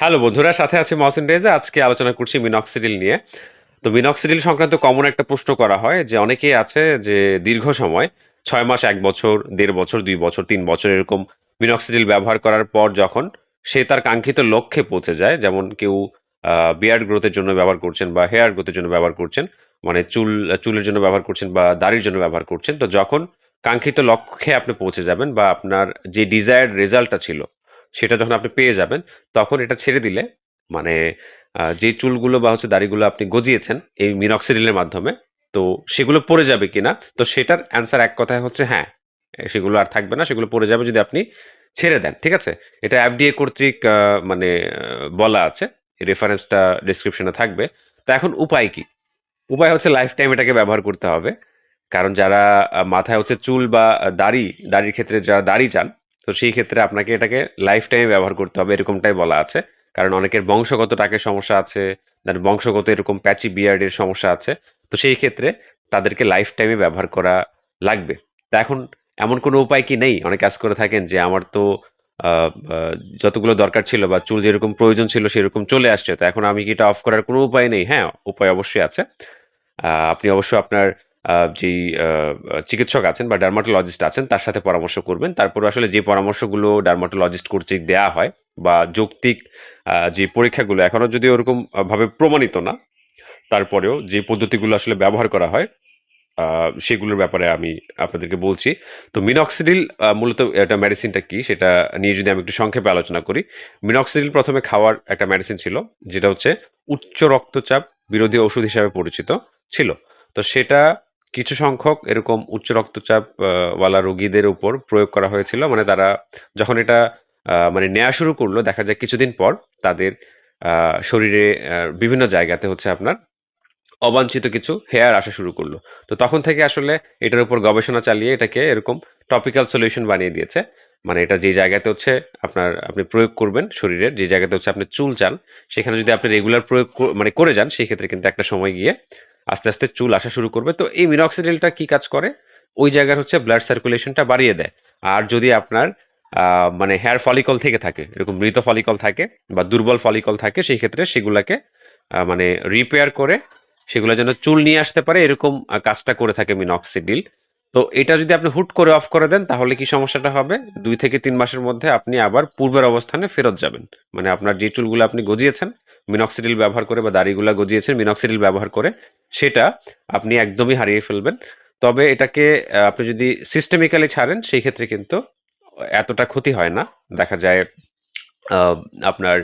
Hello বন্ধুরা, সাথে আছে মহসিন রেজা। আজকে আলোচনা করছি মিনক্সিডিল নিয়ে। তো মিনক্সিডিল সংক্রান্ত কমন একটা প্রশ্ন করা হয় যে অনেকেই আছে যে দীর্ঘ সময় 6 মাস, 1 বছর, 1.5 বছর, 2 বছর, 3 বছর এরকম মিনক্সিডিল ব্যবহার করার পর যখন সে তার কাঙ্ক্ষিত লক্ষ্যে পৌঁছে যায়, যেমন কেউ বিয়ার্ড গ্রোথের জন্য ব্যবহার করছেন বা হেয়ার গ্রোথের জন্য ব্যবহার করছেন, মানে চুলের জন্য ব্যবহার করছেন বা দাড়ির জন্য ব্যবহার করছেন, তো যখন কাঙ্ক্ষিত লক্ষ্যে আপনি পৌঁছে যাবেন বা আপনার যে ডিজায়ার্ড রেজাল্টটা ছিল সেটা যখন আপনি পেয়ে যাবেন, তখন এটা ছেড়ে দিলে মানে যে চুলগুলো বা হচ্ছে দাড়িগুলো আপনি গজিয়েছেন এই মিনক্সিডিলের মাধ্যমে, তো সেগুলো পড়ে যাবে কিনা? তো সেটার অ্যান্সার এক কথায় হচ্ছে হ্যাঁ, সেগুলো আর থাকবে না, সেগুলো পড়ে যাবে যদি আপনি ছেড়ে দেন। ঠিক আছে? এটা এফডিএ কর্তৃক মানে বলা আছে। রেফারেন্সটা ডেসক্রিপশনে থাকবে। তো এখন উপায় কি? উপায় হচ্ছে লাইফ টাইম এটাকে ব্যবহার করতে হবে। কারণ যারা মাথায় হচ্ছে চুল বা দাড়ির ক্ষেত্রে যারা দাড়ি চান, তো সেই ক্ষেত্রে আপনাকে এটাকে লাইফ টাইমে ব্যবহার করতে হবে, এরকমটাই বলা আছে। কারণ অনেকের বংশগত টাকের সমস্যা আছে, বংশগত এরকম প্যাচি বিয়ার্ডের সমস্যা আছে। তো সেই ক্ষেত্রে তাদেরকে লাইফ টাইমে ব্যবহার করা লাগবে। তো এখন এমন কোনো উপায় কি নেই? অনেকে আস করে থাকেন যে আমার তো আ আ যতগুলো দরকার ছিল বা চুল যেরকম প্রয়োজন ছিল সেরকম চলে আসছে। তো এখন আমি কি এটা অফ করার কোনো উপায় নেই? হ্যাঁ, উপায় অবশ্যই আছে। আপনি অবশ্যই আপনার যেই চিকিৎসক আছেন বা ডার্মাটোলজিস্ট আছেন তার সাথে পরামর্শ করবেন। তারপরে আসলে যে পরামর্শগুলো ডার্মাটোলজিস্ট কর্তৃক দেয়া হয় বা যৌক্তিক যে পরীক্ষাগুলো এখনো যদিও ওরকম ভাবে প্রমাণিত না, তারপরেও যে পদ্ধতিগুলো আসলে ব্যবহার করা হয় আ সেগুলোর ব্যাপারে আমি আপনাদেরকে বলছি। তো মিনক্সিডিল মূলত এটা মেডিসিনটা কি সেটা নিয়ে যদি আমি একটু সংক্ষেপে আলোচনা করি। মিনক্সিডিল ১ম এ খাওয়ার একটা মেডিসিন ছিল, যেটা হচ্ছে উচ্চ রক্তচাপ বিরোধী ওষুধ হিসাবে পরিচিত ছিল। তো সেটা কিছু সংখ্যক এরকম উচ্চ রক্তচাপ ওয়ালা রোগীদের উপর প্রয়োগ করা হয়েছিল। মানে তারা যখন এটা মানে নেয়া শুরু করলো, দেখা যায় কিছুদিন পর তাদের আ শরীরে বিভিন্ন জায়গাতে হচ্ছে আপনার অবাঞ্ছিত কিছু হেয়ার আসা শুরু করলো। তো তখন থেকে আসলে এটার উপর গবেষণা চালিয়ে এটাকে এরকম টপিক্যাল সলিউশন বানিয়ে দিয়েছে। মানে এটা যে জায়গাতে হচ্ছে আপনি প্রয়োগ করবেন শরীরের, যে জায়গাতে হচ্ছে আপনি চুল চান, সেখানে যদি আপনি রেগুলার প্রয়োগ মানে করে যান, সেক্ষেত্রে কিন্তু একটা সময় গিয়ে আস্তে, আস্তে চুল আসা শুরু করবে। তো এই মিনক্সিডিলটা কি কাজ করে? ওই জায়গার হচ্ছে ব্লাড সার্কুলেশনটা বাড়িয়ে দেয়। আর যদি আপনার আ মানে হেয়ার ফলিকল থেকে থাকে, এরকম মৃত ফলিকল থাকে বা দুর্বল ফলিকল থাকে, সেই ক্ষেত্রে সেগুলাকে মানে রিপেয়ার করে সেগুলা যেন চুল নিয়ে আসতে পারে, এরকম কাজটা করে থাকে মিনক্সিডিল। তো এটা যদি আপনি হুট করে অফ করে দেন, তাহলে কি সমস্যাটা হবে? ২ থেকে ৩ মাসের মধ্যে আপনি আবার পূর্বের অবস্থানে ফেরত যাবেন। মানে আপনার যে চুলগুলো আপনি গজিয়েছেন মিনক্সিডিল ব্যবহার করে বা দাড়িগুলা গজিয়েছেন মিনক্সিডিল ব্যবহার করে, সেটা আপনি একদমই হারিয়ে ফেলবেন। তবে এটাকে আপনি যদি সিস্টেমিক্যালি ছাড়েন, সেই ক্ষেত্রে কিন্তু এতটা ক্ষতি হয় না। দেখা যায় আ আপনার